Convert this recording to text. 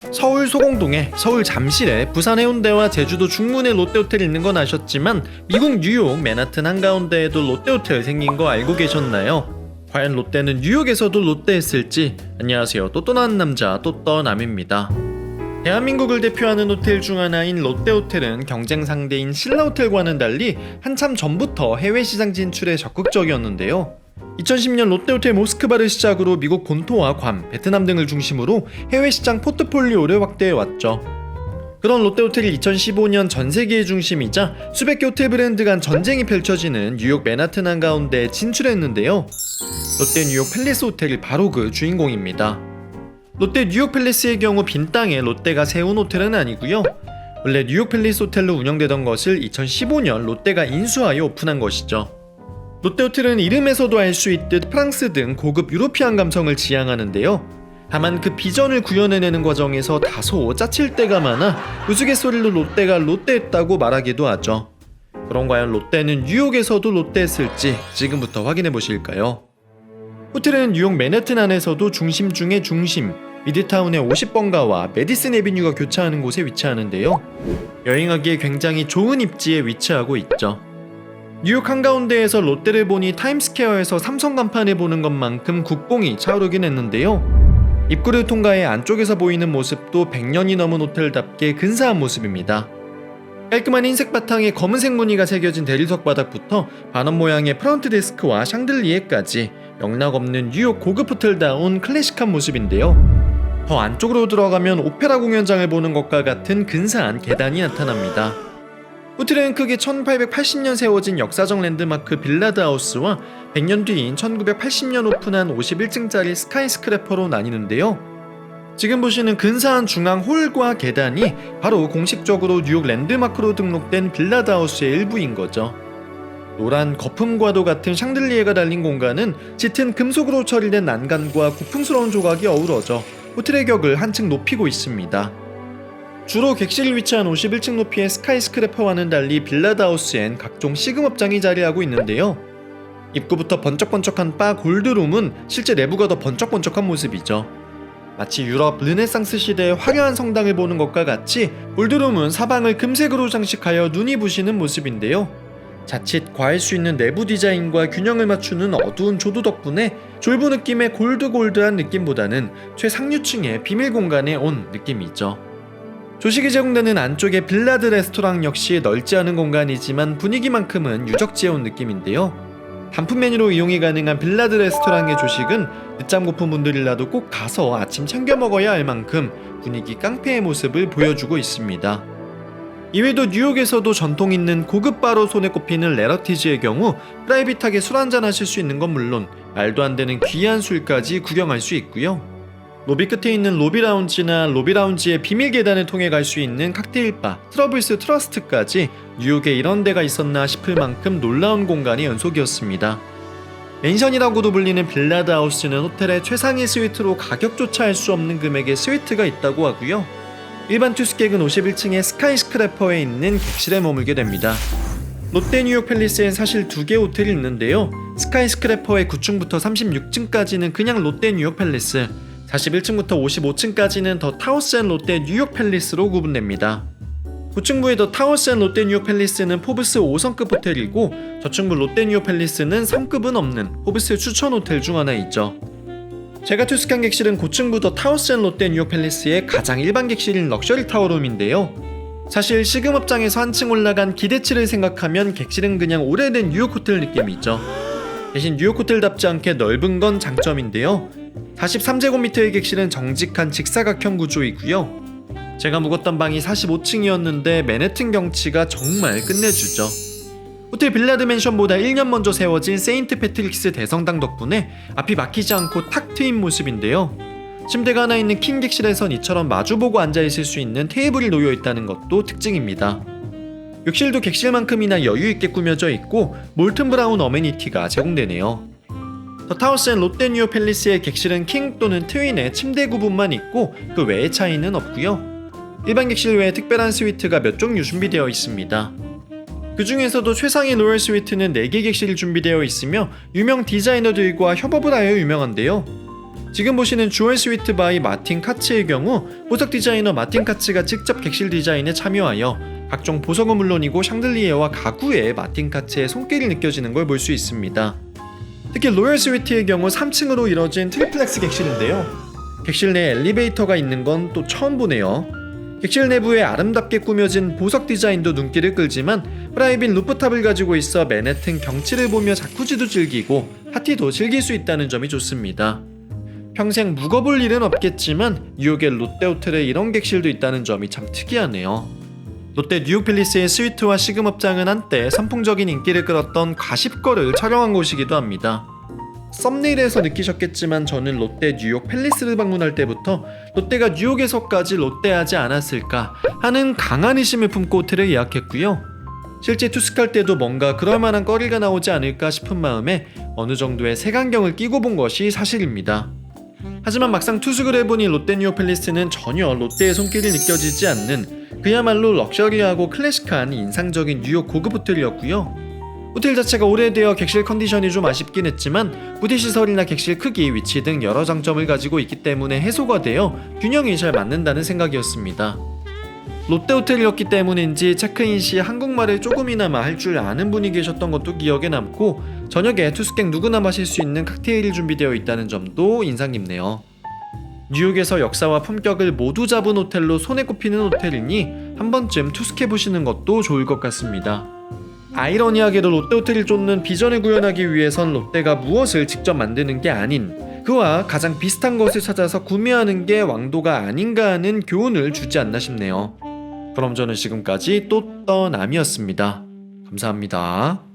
서울 소공동에, 서울 잠실에, 부산 해운대와 제주도 중문에 롯데호텔이 있는 건 아셨지만 미국 뉴욕 맨하튼 한가운데에도 롯데호텔 생긴 거 알고 계셨나요? 과연 롯데는 뉴욕에서도 롯데했을지? 안녕하세요, 또 떠나는 남자 또떠남입니다. 대한민국을 대표하는 호텔 중 하나인 롯데호텔은 경쟁 상대인 신라호텔과는 달리 한참 전부터 해외 시장 진출에 적극적이었는데요. 2010년 롯데호텔 모스크바를 시작으로 미국 본토와 괌, 베트남 등을 중심으로 해외 시장 포트폴리오를 확대해왔죠. 그런 롯데호텔이 2015년 전세계의 중심이자 수백 개 호텔 브랜드 간 전쟁이 펼쳐지는 뉴욕 맨하튼 한가운데에 진출했는데요. 롯데 뉴욕 팰리스 호텔이 바로 그 주인공입니다. 롯데 뉴욕 팰리스의 경우 빈 땅에 롯데가 세운 호텔은 아니고요. 원래 뉴욕 팰리스 호텔로 운영되던 것을 2015년 롯데가 인수하여 오픈한 것이죠. 롯데호텔은 이름에서도 알 수 있듯 프랑스 등 고급 유로피안 감성을 지향하는데요. 다만 그 비전을 구현해내는 과정에서 다소 짜칠 때가 많아 우스갯소리로 롯데가 롯데했다고 말하기도 하죠. 그럼 과연 롯데는 뉴욕에서도 롯데했을지 지금부터 확인해 보실까요? 호텔은 뉴욕 맨해튼 안에서도 중심 중의 중심, 미드타운의 50번가와 메디슨 애비뉴가 교차하는 곳에 위치하는데요. 여행하기에 굉장히 좋은 입지에 위치하고 있죠. 뉴욕 한가운데에서 롯데를 보니 타임스퀘어에서 삼성 간판을 보는 것만큼 국뽕이 차오르긴 했는데요. 입구를 통과해 안쪽에서 보이는 모습도 100년이 넘은 호텔답게 근사한 모습입니다. 깔끔한 흰색 바탕에 검은색 무늬가 새겨진 대리석 바닥부터 반원 모양의 프런트 데스크와 샹들리에까지 영락없는 뉴욕 고급 호텔다운 클래식한 모습인데요. 더 안쪽으로 들어가면 오페라 공연장을 보는 것과 같은 근사한 계단이 나타납니다. 호텔은 크게 1880년 세워진 역사적 랜드마크 빌라드하우스와 100년 뒤인 1980년 오픈한 51층짜리 스카이스크래퍼로 나뉘는데요. 지금 보시는 근사한 중앙 홀과 계단이 바로 공식적으로 뉴욕 랜드마크로 등록된 빌라드하우스의 일부인 거죠. 노란 거품과도 같은 샹들리에가 달린 공간은 짙은 금속으로 처리된 난간과 고풍스러운 조각이 어우러져 호텔의 격을 한층 높이고 있습니다. 주로 객실이 위치한 51층 높이의 스카이스크래퍼와는 달리 빌라드하우스엔 각종 시금업장이 자리하고 있는데요. 입구부터 번쩍번쩍한 바 골드룸은 실제 내부가 더 번쩍번쩍한 모습이죠. 마치 유럽 르네상스 시대의 화려한 성당을 보는 것과 같이 골드룸은 사방을 금색으로 장식하여 눈이 부시는 모습인데요. 자칫 과할 수 있는 내부 디자인과 균형을 맞추는 어두운 조도 덕분에 졸부 느낌의 골드한 느낌보다는 최상류층의 비밀 공간에 온 느낌이죠. 조식이 제공되는 안쪽의 빌라드 레스토랑 역시 넓지 않은 공간이지만 분위기만큼은 유적지에 온 느낌인데요. 단품 메뉴로 이용이 가능한 빌라드 레스토랑의 조식은 늦잠 고픈 분들이라도 꼭 가서 아침 챙겨 먹어야 할 만큼 분위기 깡패의 모습을 보여주고 있습니다. 이외에도 뉴욕에서도 전통 있는 고급 바로 손에 꼽히는 레러티즈의 경우 프라이빗하게 술 한잔 하실 수 있는 건 물론 말도 안 되는 귀한 술까지 구경할 수 있고요. 로비 끝에 있는 로비 라운지나 로비 라운지의 비밀 계단을 통해 갈 수 있는 칵테일바, 트러블스 트러스트까지 뉴욕에 이런 데가 있었나 싶을 만큼 놀라운 공간의 연속이었습니다. 맨션이라고도 불리는 빌라드 하우스는 호텔의 최상위 스위트로 가격조차 알 수 없는 금액의 스위트가 있다고 하고요. 일반 투숙객은 51층의 스카이스크래퍼에 있는 객실에 머물게 됩니다. 롯데 뉴욕 팰리스엔 사실 2개 호텔이 있는데요. 스카이스크래퍼의 9층부터 36층까지는 그냥 롯데 뉴욕 팰리스, 41층부터 55층까지는 더 타워스 앤 롯데 뉴욕 팰리스로 구분됩니다. 9층부의 더 타워스 앤 롯데 뉴욕 팰리스는 포브스 5성급 호텔이고 저층부 롯데 뉴욕 팰리스는 성급은 없는 포브스 추천 호텔 중 하나이죠. 제가 투숙한 객실은 고층부 더 타워스 앤 롯데 뉴욕 팰리스의 가장 일반 객실인 럭셔리 타워룸인데요. 사실 시금업장에서 한층 올라간 기대치를 생각하면 객실은 그냥 오래된 뉴욕 호텔 느낌이죠. 대신 뉴욕 호텔답지 않게 넓은 건 장점인데요. 43제곱미터의 객실은 정직한 직사각형 구조이고요. 제가 묵었던 방이 45층이었는데 맨해튼 경치가 정말 끝내주죠. 호텔 빌라드 맨션보다 1년 먼저 세워진 세인트 패트릭스 대성당 덕분에 앞이 막히지 않고 탁 트인 모습인데요. 침대가 하나 있는 킹 객실에선 이처럼 마주보고 앉아있을 수 있는 테이블이 놓여있다는 것도 특징입니다. 욕실도 객실만큼이나 여유있게 꾸며져 있고 몰튼 브라운 어메니티가 제공되네요. 더 타워스 앤 롯데 뉴욕 팰리스의 객실은 킹 또는 트윈의 침대 구분만 있고 그 외의 차이는 없고요. 일반 객실 외에 특별한 스위트가 몇 종류 준비되어 있습니다. 그 중에서도 최상위 로열 스위트는 4개 객실이 준비되어 있으며 유명 디자이너들과 협업을 하여 유명한데요. 지금 보시는 주얼 스위트 바이 마틴 카츠의 경우 보석 디자이너 마틴 카츠가 직접 객실 디자인에 참여하여 각종 보석은 물론이고 샹들리에와 가구에 마틴 카츠의 손길이 느껴지는 걸 볼 수 있습니다. 특히 로열 스위트의 경우 3층으로 이뤄진 트리플렉스 객실인데요. 객실 내에 엘리베이터가 있는 건 또 처음 보네요. 객실 내부에 아름답게 꾸며진 보석 디자인도 눈길을 끌지만 프라이빗 루프탑을 가지고 있어 맨해튼 경치를 보며 자쿠지도 즐기고 파티도 즐길 수 있다는 점이 좋습니다. 평생 묵어볼 일은 없겠지만 뉴욕의 롯데호텔에 이런 객실도 있다는 점이 참 특이하네요. 롯데 뉴욕팰리스의 스위트와 시금업장은 한때 선풍적인 인기를 끌었던 가십거를 촬영한 곳이기도 합니다. 썸네일에서 느끼셨겠지만 저는 롯데 뉴욕 팰리스를 방문할 때부터 롯데가 뉴욕에서까지 롯데하지 않았을까 하는 강한 의심을 품고 호텔을 예약했고요. 실제 투숙할 때도 뭔가 그럴만한 거리가 나오지 않을까 싶은 마음에 어느 정도의 색안경을 끼고 본 것이 사실입니다. 하지만 막상 투숙을 해보니 롯데 뉴욕 팰리스는 전혀 롯데의 손길이 느껴지지 않는 그야말로 럭셔리하고 클래식한 인상적인 뉴욕 고급 호텔이었고요. 호텔 자체가 오래되어 객실 컨디션이 좀 아쉽긴 했지만 부대 시설이나 객실 크기, 위치 등 여러 장점을 가지고 있기 때문에 해소가 되어 균형이 잘 맞는다는 생각이었습니다. 롯데 호텔이었기 때문인지 체크인 시 한국말을 조금이나마 할 줄 아는 분이 계셨던 것도 기억에 남고 저녁에 투숙객 누구나 마실 수 있는 칵테일이 준비되어 있다는 점도 인상 깊네요. 뉴욕에서 역사와 품격을 모두 잡은 호텔로 손에 꼽히는 호텔이니 한 번쯤 투숙해보시는 것도 좋을 것 같습니다. 아이러니하게도 롯데호텔을 쫓는 비전을 구현하기 위해선 롯데가 무엇을 직접 만드는 게 아닌 그와 가장 비슷한 것을 찾아서 구매하는 게 왕도가 아닌가 하는 교훈을 주지 않나 싶네요. 그럼 저는 지금까지 또떠남이었습니다. 감사합니다.